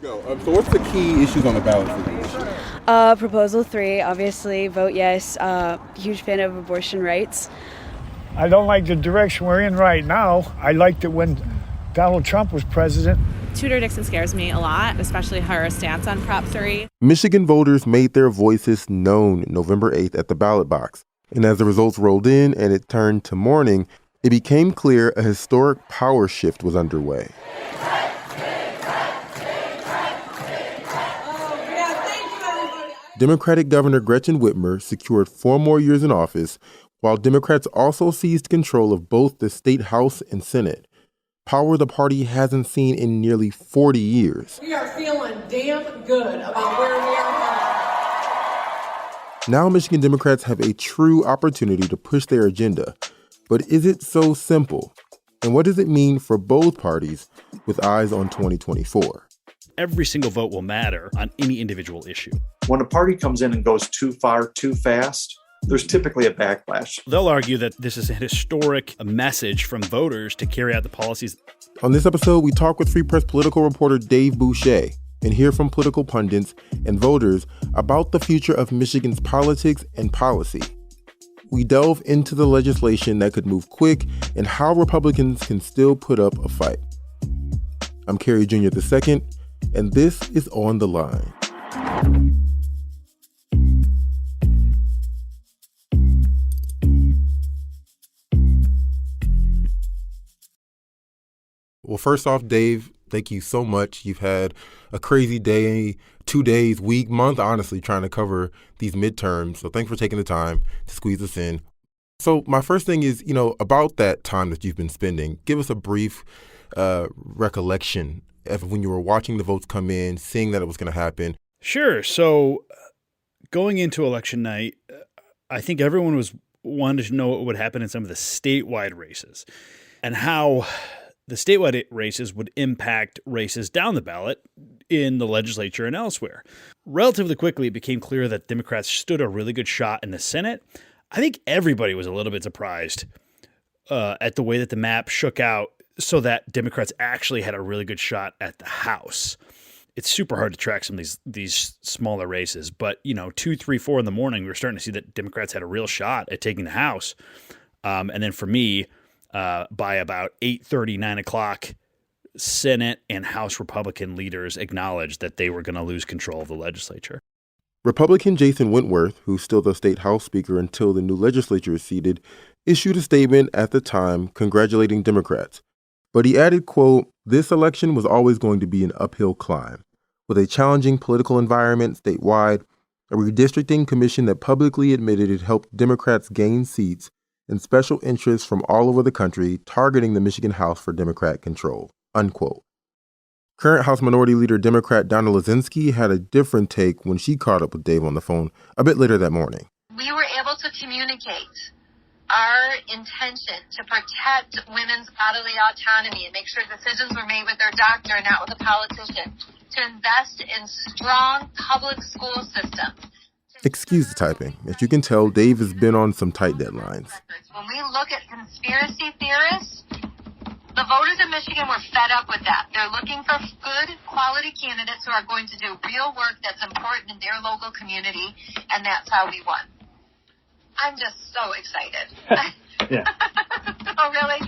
Go. So what's the key issues on the ballot for you? Proposal 3, obviously, vote yes. Huge fan of abortion rights. I don't like the direction we're in right now. I liked it when Donald Trump was president. Tudor Dixon scares me a lot, especially her stance on Prop 3. Michigan voters made their voices known November 8th at the ballot box. And as the results rolled in and it turned to morning, it became clear a historic power shift was underway. Democratic Governor Gretchen Whitmer secured 4 more years in office, while Democrats also seized control of both the state House and Senate. Power the party hasn't seen in nearly 40 years. We are feeling damn good about where we are headed. Now Michigan Democrats have a true opportunity to push their agenda. But is it so simple? And what does it mean for both parties with eyes on 2024? Every single vote will matter on any individual issue. When a party comes in and goes too far, too fast, there's typically a backlash. They'll argue that this is a historic message from voters to carry out the policies. On this episode, we talk with Free Press political reporter Dave Boucher and hear from political pundits and voters about the future of Michigan's politics and policy. We delve into the legislation that could move quick and how Republicans can still put up a fight. I'm Kerry Jr. II, and this is On the Line. Well, first off, Dave, thank you so much. You've had a crazy day, 2 days, week, month, honestly, trying to cover these midterms. So thanks for taking the time to squeeze us in. So my first thing is, about that time that you've been spending, give us a brief recollection of when you were watching the votes come in, seeing that it was going to happen. Sure. So going into election night, I think everyone wanted to know what would happen in some of the statewide races and how the statewide races would impact races down the ballot in the legislature and elsewhere. Relatively quickly, it became clear that Democrats stood a really good shot in the Senate. I think everybody was a little bit surprised at the way that the map shook out so that Democrats actually had a really good shot at the House. It's super hard to track some of these smaller races, but 2, 3, 4 in the morning, we were starting to see that Democrats had a real shot at taking the House. And then for me, by about 8:30, 9 o'clock, Senate and House Republican leaders acknowledged that they were going to lose control of the legislature. Republican Jason Wentworth, who's still the state House Speaker until the new legislature is seated, issued a statement at the time congratulating Democrats. But he added, quote, "This election was always going to be an uphill climb. With a challenging political environment statewide, a redistricting commission that publicly admitted it helped Democrats gain seats, and special interests from all over the country targeting the Michigan House for Democrat control," unquote. Current House Minority Leader Democrat Donna Lazinski had a different take when she caught up with Dave on the phone a bit later that morning. We were able to communicate our intention to protect women's bodily autonomy and make sure decisions were made with their doctor, not with a politician, to invest in strong public school systems. Excuse the typing. As you can tell, Dave has been on some tight deadlines. When we look at conspiracy theorists, the voters in Michigan were fed up with that. They're looking for good, quality candidates who are going to do real work that's important in their local community, and that's how we won. I'm just so excited. Yeah. Oh, really?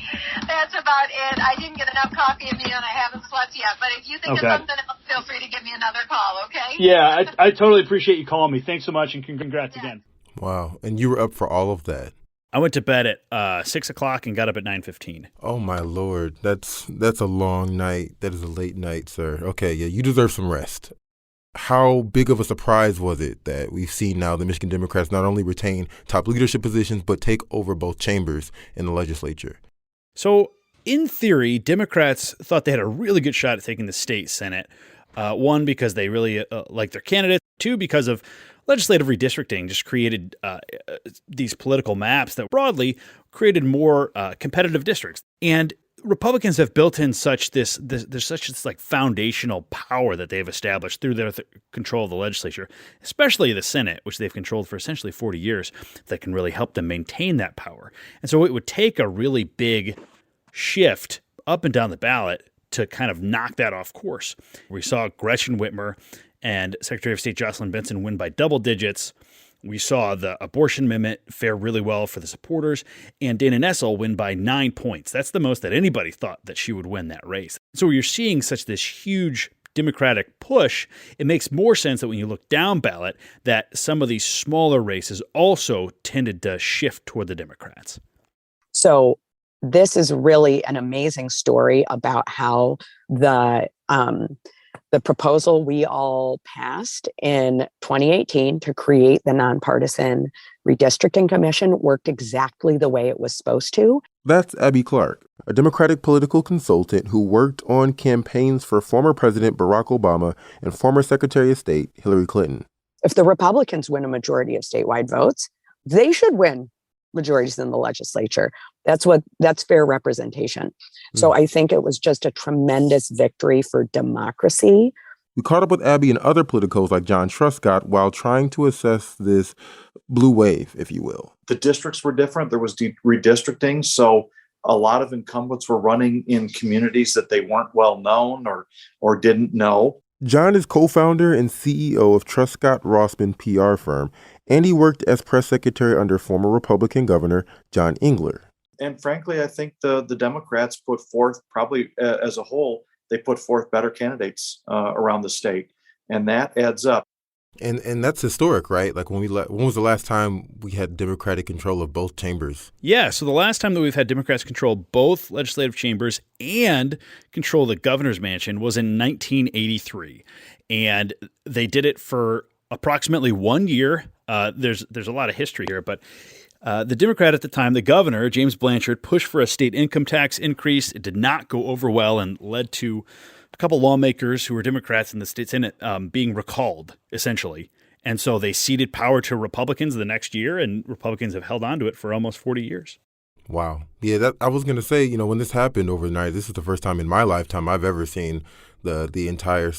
That's about it. I didn't get enough coffee in me, and I haven't slept yet. But if you think of something else, feel free to give me another call, okay? Yeah, I totally appreciate you calling me. Thanks so much, and congrats again. Wow. And you were up for all of that. I went to bed at 6 o'clock and got up at 9:15. Oh, my Lord. That's a long night. That is a late night, sir. Okay, yeah, you deserve some rest. How big of a surprise was it that we've seen now the Michigan Democrats not only retain top leadership positions, but take over both chambers in the legislature? So, in theory, Democrats thought they had a really good shot at taking the state Senate. One, because they really like their candidate. Two, because of legislative redistricting just created these political maps that broadly created more competitive districts. And Republicans have built in there's such this like foundational power that they've established through their control of the legislature, especially the Senate, which they've controlled for essentially 40 years, that can really help them maintain that power. And so it would take a really big shift up and down the ballot to kind of knock that off course. We saw Gretchen Whitmer and Secretary of State Jocelyn Benson win by double digits. We saw the abortion amendment fare really well for the supporters, and Dana Nessel win by 9 points. That's the most that anybody thought that she would win that race. So you're seeing such this huge Democratic push. It makes more sense that when you look down ballot, that some of these smaller races also tended to shift toward the Democrats. So this is really an amazing story about how the proposal we all passed in 2018 to create the nonpartisan redistricting commission worked exactly the way it was supposed to. That's Abby Clark, a Democratic political consultant who worked on campaigns for former President Barack Obama and former Secretary of State Hillary Clinton. If the Republicans win a majority of statewide votes, they should win majorities in the legislature. That's fair representation. So I think it was just a tremendous victory for democracy. We caught up with Abby and other politicos like John Truscott while trying to assess this blue wave, if you will. The districts were different. There was redistricting. So a lot of incumbents were running in communities that they weren't well known or didn't know. John is co-founder and CEO of Truscott Rossman PR firm, and he worked as press secretary under former Republican Governor John Engler. And frankly, I think the Democrats put forth, probably as a whole, they put forth better candidates around the state, and that adds up. And that's historic, right? Like when was the last time we had Democratic control of both chambers? Yeah, so the last time that we've had Democrats control both legislative chambers and control the governor's mansion was in 1983. And they did it for approximately 1 year. There's a lot of history here, but the Democrat at the time, the governor, James Blanchard, pushed for a state income tax increase. It did not go over well and led to a couple lawmakers who were Democrats in the state Senate being recalled, essentially. And so they ceded power to Republicans the next year, and Republicans have held on to it for almost 40 years. Wow. Yeah, I was going to say, when this happened overnight, this is the first time in my lifetime I've ever seen the entire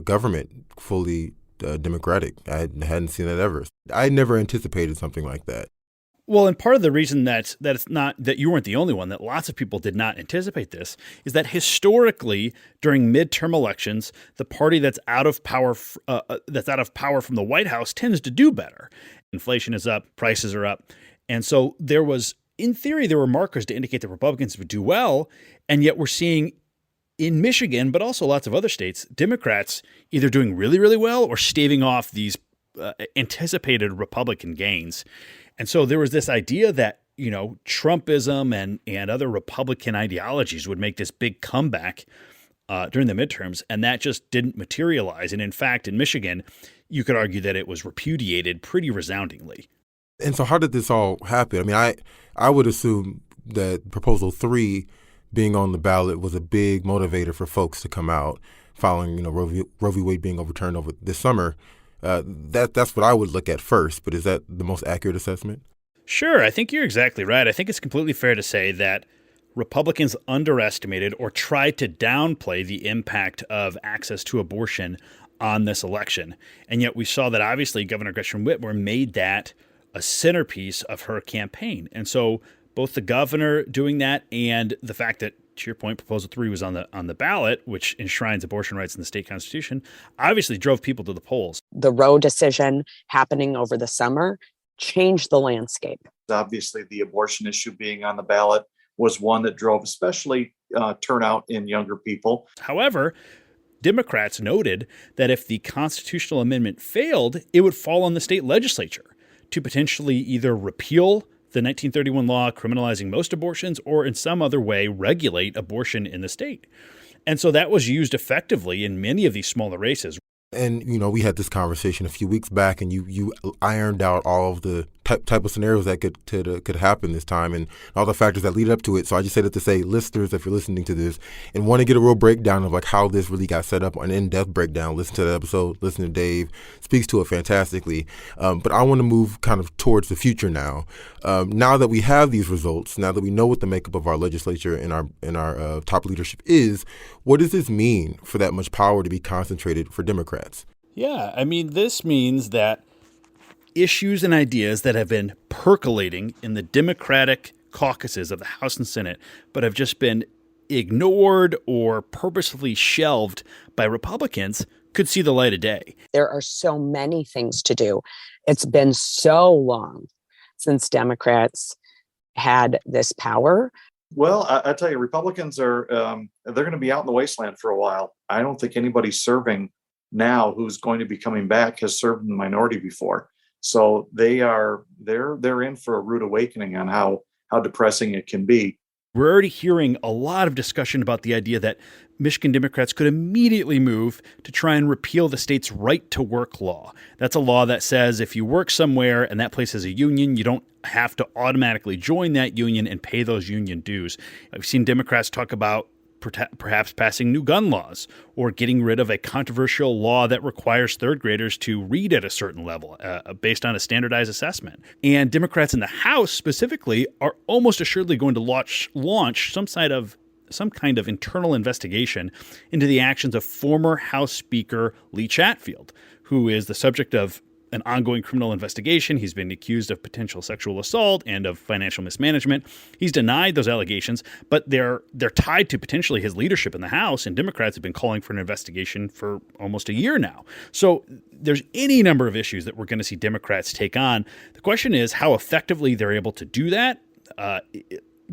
government fully Democratic. I hadn't seen that ever. I never anticipated something like that. Well, and part of the reason that it's not that you weren't the only one, that lots of people did not anticipate this, is that historically during midterm elections, the party that's out of power from the White House tends to do better. Inflation is up, prices are up, and so in theory, there were markers to indicate that Republicans would do well, and yet we're seeing in Michigan, but also lots of other states, Democrats either doing really, really well or staving off these anticipated Republican gains. And so there was this idea that, Trumpism and other Republican ideologies would make this big comeback during the midterms, and that just didn't materialize. And in fact, in Michigan, you could argue that it was repudiated pretty resoundingly. And so how did this all happen? I mean, I would assume that Proposal 3 being on the ballot was a big motivator for folks to come out following, Roe v. Wade being overturned over this summer. That's what I would look at first, but is that the most accurate assessment? Sure, I think you're exactly right. I think it's completely fair to say that Republicans underestimated or tried to downplay the impact of access to abortion on this election. And yet we saw that obviously Governor Gretchen Whitmer made that a centerpiece of her campaign. And so both the governor doing that and the fact that, to your point, Proposal 3 was on the ballot, which enshrines abortion rights in the state constitution, obviously drove people to the polls. The Roe decision happening over the summer changed the landscape. Obviously, the abortion issue being on the ballot was one that drove especially turnout in younger people. However, Democrats noted that if the constitutional amendment failed, it would fall on the state legislature to potentially either repeal the 1931 law criminalizing most abortions or in some other way regulate abortion in the state. And so that was used effectively in many of these smaller races. And, we had this conversation a few weeks back, and you ironed out all of the type of scenarios that could happen this time and all the factors that lead up to it. So I just said it to say, listeners, if you're listening to this and want to get a real breakdown of like how this really got set up, an in-depth breakdown, listen to that episode, listen to Dave, speaks to it fantastically. But I want to move kind of towards the future now. Now that we have these results, now that we know what the makeup of our legislature and our top leadership is, what does this mean for that much power to be concentrated for Democrats? Yeah, I mean, this means that issues and ideas that have been percolating in the Democratic caucuses of the House and Senate, but have just been ignored or purposefully shelved by Republicans could see the light of day. There are so many things to do. It's been so long since Democrats had this power. Well, I tell you, Republicans are they're going to be out in the wasteland for a while. I don't think anybody serving now who's going to be coming back has served in the minority before. So they're in for a rude awakening on how depressing it can be. We're already hearing a lot of discussion about the idea that Michigan Democrats could immediately move to try and repeal the state's right to work law. That's a law that says if you work somewhere and that place has a union, you don't have to automatically join that union and pay those union dues. I've seen Democrats talk about perhaps passing new gun laws or getting rid of a controversial law that requires third graders to read at a certain level based on a standardized assessment. And Democrats in the House specifically are almost assuredly going to launch some kind of internal investigation into the actions of former House Speaker Lee Chatfield, who is the subject of an ongoing criminal investigation. He's been accused of potential sexual assault and of financial mismanagement. He's denied those allegations, but they're tied to potentially his leadership in the House, and Democrats have been calling for an investigation for almost a year now. So there's any number of issues that we're going to see Democrats take on. The question is how effectively they're able to do that.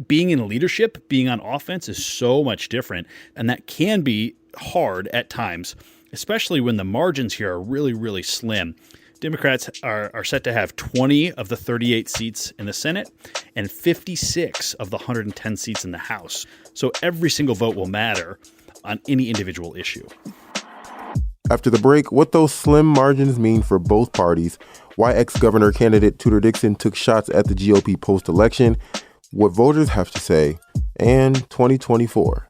Being in leadership, being on offense is so much different, and that can be hard at times, especially when the margins here are really, really slim. Democrats are set to have 20 of the 38 seats in the Senate and 56 of the 110 seats in the House. So every single vote will matter on any individual issue. After the break, what those slim margins mean for both parties, why ex-governor candidate Tudor Dixon took shots at the GOP post-election, what voters have to say, and 2024.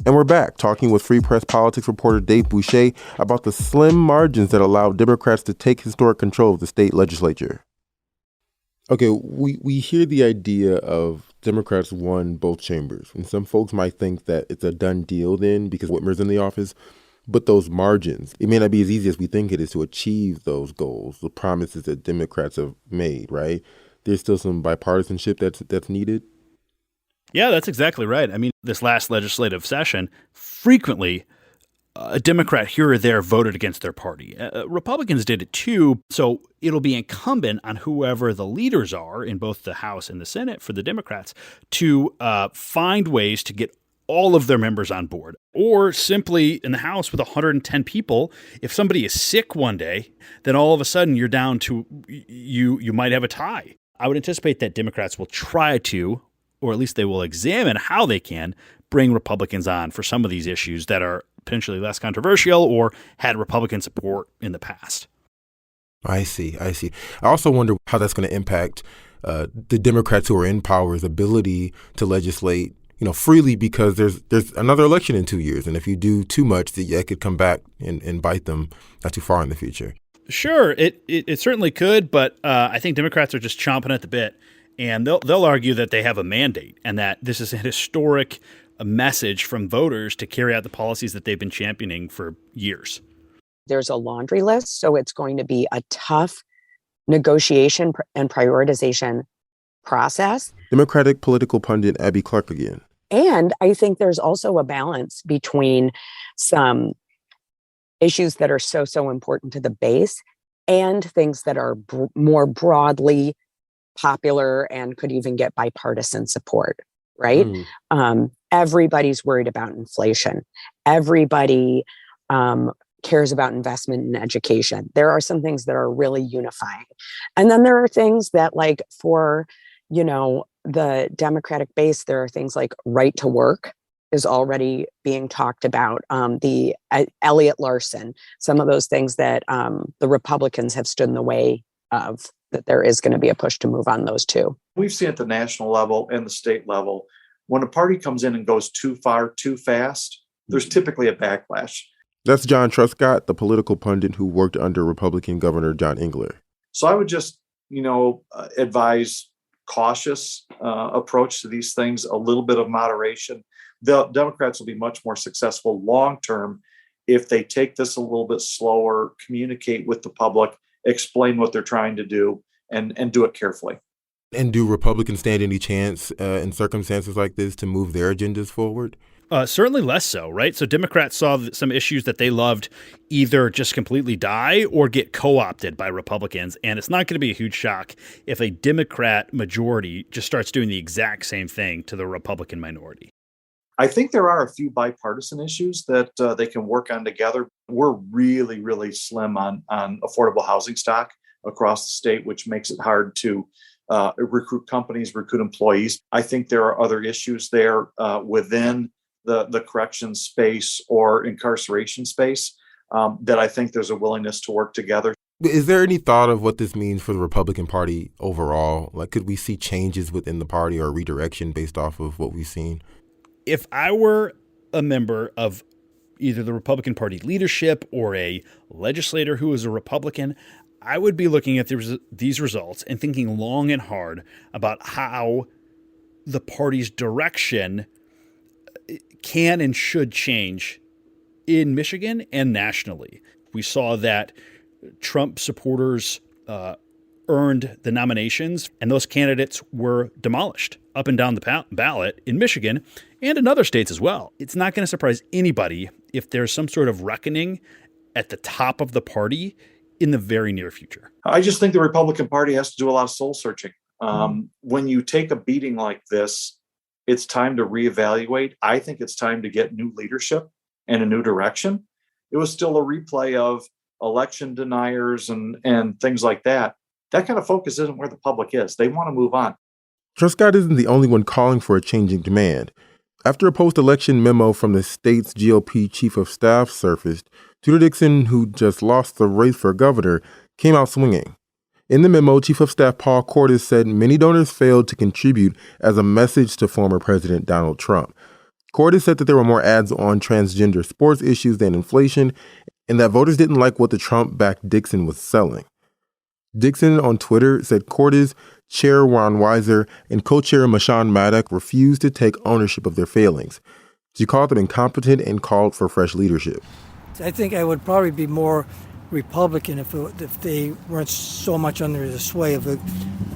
And we're back talking with Free Press Politics reporter Dave Boucher about the slim margins that allowed Democrats to take historic control of the state legislature. Okay, we hear the idea of Democrats won both chambers, and some folks might think that it's a done deal then because Whitmer's in the office. But those margins, it may not be as easy as we think it is to achieve those goals, the promises that Democrats have made, right? There's still some bipartisanship that's needed. Yeah, that's exactly right. I mean, this last legislative session, frequently a Democrat here or there voted against their party. Republicans did it too. So it'll be incumbent on whoever the leaders are in both the House and the Senate for the Democrats to find ways to get all of their members on board. Or simply in the House with 110 people, if somebody is sick one day, then all of a sudden you're down to, you might have a tie. I would anticipate that Democrats will try to, or at least they will examine how they can bring Republicans on for some of these issues that are potentially less controversial or had Republican support in the past. I see. I also wonder how that's going to impact the Democrats who are in power's ability to legislate, freely, because there's another election in 2 years. And if you do too much, that could come back and bite them not too far in the future. Sure, it certainly could, but I think Democrats are just chomping at the bit. And they'll argue that they have a mandate and that this is a historic message from voters to carry out the policies that they've been championing for years. There's a laundry list, so it's going to be a tough negotiation and prioritization process. Democratic political pundit Abby Clark again. And I think there's also a balance between some issues that are so important to the base and things that are more broadly popular and could even get bipartisan support, right? Everybody's worried about inflation. Everybody cares about investment in education. There are some things that are really unifying. And then there are things that, like, for, the Democratic base, there are things like right to work is already being talked about. The Elliott Larson, some of those things that the Republicans have stood in the way of, that there is going to be a push to move on those too. We've seen at the national level and the state level, when a party comes in and goes too far, too fast, there's typically a backlash. That's John Truscott, the political pundit who worked under Republican Governor John Engler. So I would just, advise cautious approach to these things, a little bit of moderation. The Democrats will be much more successful long-term if they take this a little bit slower, communicate with the public, explain what they're trying to do, and do it carefully. And do Republicans stand any chance in circumstances like this to move their agendas forward? Certainly less so, right? So Democrats saw some issues that they loved either just completely die or get co-opted by Republicans. And it's not going to be a huge shock if a Democrat majority just starts doing the exact same thing to the Republican minority. I think there are a few bipartisan issues that they can work on together. We're really, really slim on affordable housing stock across the state, which makes it hard to recruit companies, recruit employees. I think there are other issues there within the corrections space or incarceration space that I think there's a willingness to work together. Is there any thought of what this means for the Republican Party overall? Like, could we see changes within the party or redirection based off of what we've seen? If I were a member of either the Republican Party leadership or a legislator who is a Republican, I would be looking at these results and thinking long and hard about how the party's direction can and should change in Michigan and nationally. We saw that Trump supporters earned the nominations, and those candidates were demolished up and down the ballot in Michigan and in other states as well. It's not going to surprise anybody if there's some sort of reckoning at the top of the party in the very near future. I just think the Republican Party has to do a lot of soul searching. When you take a beating like this, it's time to reevaluate. I think it's time to get new leadership and a new direction. It was still a replay of election deniers and things like that. That kind of focus isn't where the public is. They want to move on. Truscott isn't the only one calling for a changing demand. After a post-election memo from the state's GOP chief of staff surfaced, Tudor Dixon, who just lost the race for governor, came out swinging. In the memo, Chief of Staff Paul Cordes said many donors failed to contribute as a message to former President Donald Trump. Cordes said that there were more ads on transgender sports issues than inflation, and that voters didn't like what the Trump-backed Dixon was selling. Dixon on Twitter said Cordes, Chair Ron Weiser, and co-chair Mashawn Maddock refused to take ownership of their failings. She called them incompetent and called for fresh leadership. I think I would probably be more Republican if they weren't so much under the sway of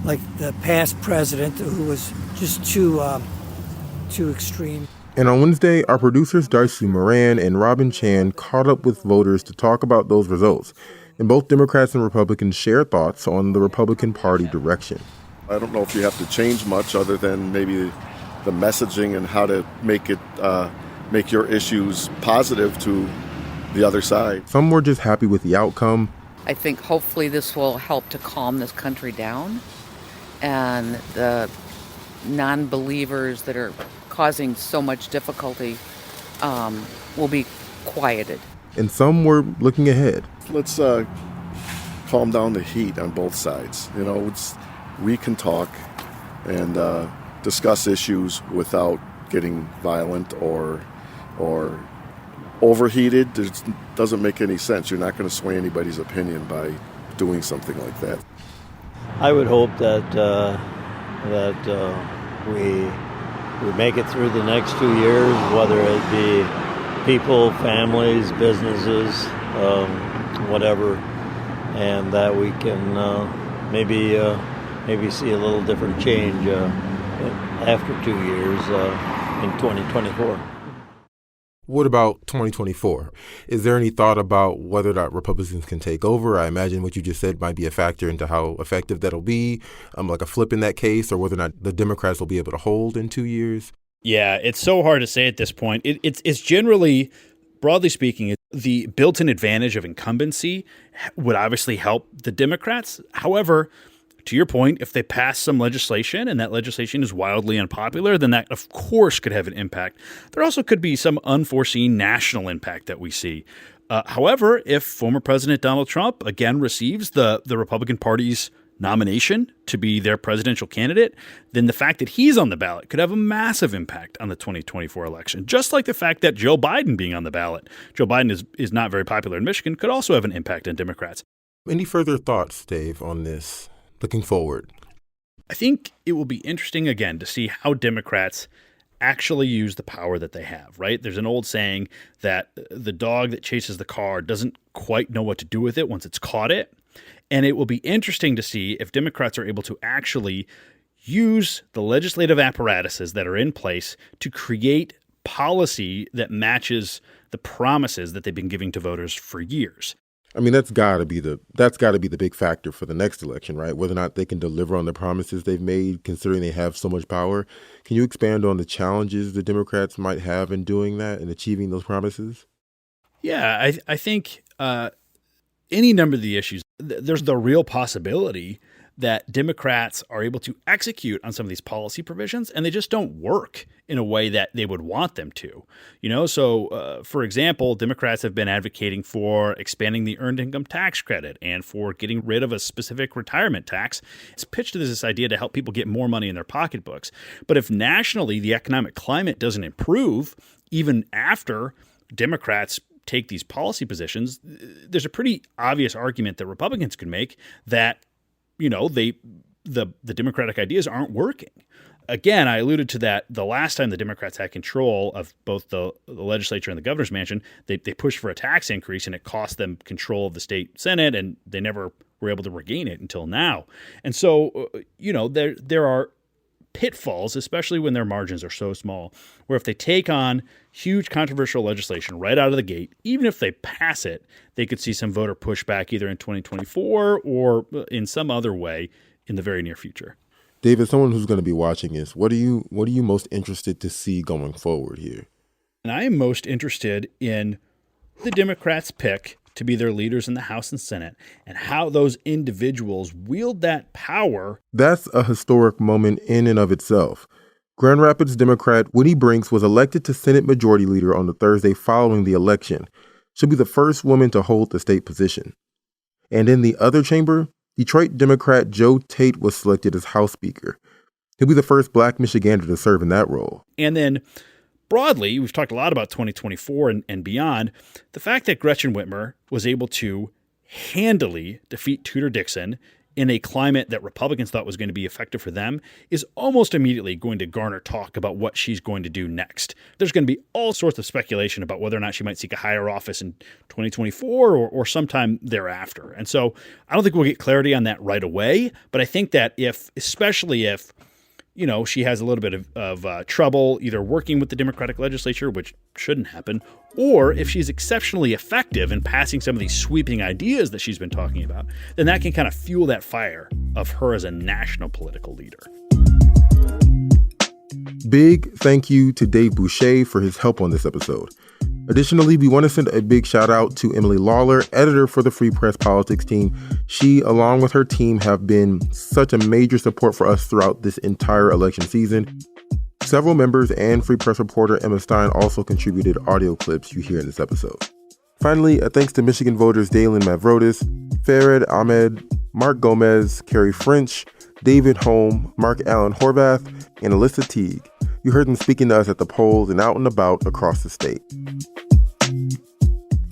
like the past president who was just too extreme. And on Wednesday, our producers Darcy Moran and Robin Chan caught up with voters to talk about those results. And both Democrats and Republicans shared thoughts on the Republican Party direction. I don't know if you have to change much other than maybe the messaging and how to make your issues positive to the other side. Some were just happy with the outcome. I think hopefully this will help to calm this country down, and the non-believers that are causing so much difficulty will be quieted. And some were looking ahead. Let's calm down the heat on both sides. We can talk and discuss issues without getting violent or overheated. It doesn't make any sense. You're not going to sway anybody's opinion by doing something like that. I would hope that we make it through the next 2 years, whether it be people, families, businesses, whatever, and that we can maybe see a little different change after 2 years in 2024. What about 2024? Is there any thought about whether or not Republicans can take over? I imagine what you just said might be a factor into how effective that'll be, like a flip in that case, or whether or not the Democrats will be able to hold in 2 years. Yeah, it's so hard to say at this point. It's generally, broadly speaking, the built-in advantage of incumbency would obviously help the Democrats. However, to your point, if they pass some legislation and that legislation is wildly unpopular, then that, of course, could have an impact. There also could be some unforeseen national impact that we see. However, if former President Donald Trump again receives the Republican Party's nomination to be their presidential candidate, then the fact that he's on the ballot could have a massive impact on the 2024 election. Just like the fact that Joe Biden being on the ballot, Joe Biden is not very popular in Michigan, could also have an impact on Democrats. Any further thoughts, Dave, on this? Looking forward, I think it will be interesting, again, to see how Democrats actually use the power that they have, right? There's an old saying that the dog that chases the car doesn't quite know what to do with it once it's caught it. And it will be interesting to see if Democrats are able to actually use the legislative apparatuses that are in place to create policy that matches the promises that they've been giving to voters for years. I mean, that's got to be the big factor for the next election, right? Whether or not they can deliver on the promises they've made, considering they have so much power. Can you expand on the challenges the Democrats might have in doing that and achieving those promises? Yeah, I think any number of the issues, there's the real possibility that Democrats are able to execute on some of these policy provisions, and they just don't work in a way that they would want them to. So for example, Democrats have been advocating for expanding the earned income tax credit and for getting rid of a specific retirement tax. It's pitched as this idea to help people get more money in their pocketbooks. But if nationally the economic climate doesn't improve, even after Democrats take these policy positions, there's a pretty obvious argument that Republicans could make that the Democratic ideas aren't working. Again, I alluded to that the last time the Democrats had control of both the legislature and the governor's mansion, they pushed for a tax increase and it cost them control of the state Senate, and they never were able to regain it until now. And so, there are pitfalls, especially when their margins are so small, where if they take on huge controversial legislation right out of the gate, even if they pass it, they could see some voter pushback either in 2024 or in some other way in the very near future. David, someone who's going to be watching this, what are you most interested to see going forward here? And I am most interested in who the Democrats pick to be their leaders in the House and Senate, and how those individuals wield that power. That's a historic moment in and of itself. Grand Rapids Democrat Woody Brinks was elected to Senate Majority Leader on the Thursday following the election. She'll be the first woman to hold the state position. And in the other chamber, Detroit Democrat Joe Tate was selected as House Speaker. He'll be the first Black Michigander to serve in that role. And then broadly, we've talked a lot about 2024 and beyond. The fact that Gretchen Whitmer was able to handily defeat Tudor Dixon in a climate that Republicans thought was going to be effective for them is almost immediately going to garner talk about what she's going to do next. There's going to be all sorts of speculation about whether or not she might seek a higher office in 2024 or sometime thereafter. And so I don't think we'll get clarity on that right away, but I think that especially if she has a little bit of trouble either working with the Democratic legislature, which shouldn't happen, or if she's exceptionally effective in passing some of these sweeping ideas that she's been talking about, then that can kind of fuel that fire of her as a national political leader. Big thank you to Dave Boucher for his help on this episode. Additionally, we want to send a big shout out to Emily Lawler, editor for the Free Press Politics team. She, along with her team, have been such a major support for us throughout this entire election season. Several members and Free Press reporter Emma Stein also contributed audio clips you hear in this episode. Finally, a thanks to Michigan voters Dalen Mavrodis, Farid Ahmed, Mark Gomez, Carrie French, David Holm, Mark Allen Horvath, and Alyssa Teague. You heard them speaking to us at the polls and out and about across the state.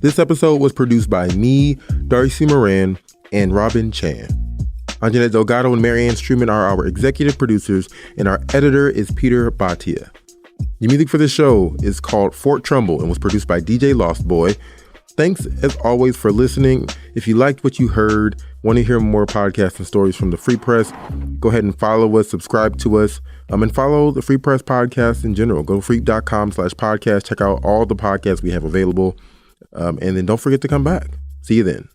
This episode was produced by me, Darcy Moran, and Robin Chan. Anjanette Delgado and Marianne Struman are our executive producers, and our editor is Peter Bhatia. The music for this show is called Fort Trumbull and was produced by DJ Lost Boy. Thanks, as always, for listening. If you liked what you heard, want to hear more podcasts and stories from the Free Press, go ahead and follow us, subscribe to us, and follow the Free Press podcast in general. Go to freep.com/podcast. Check out all the podcasts we have available. And then don't forget to come back. See you then.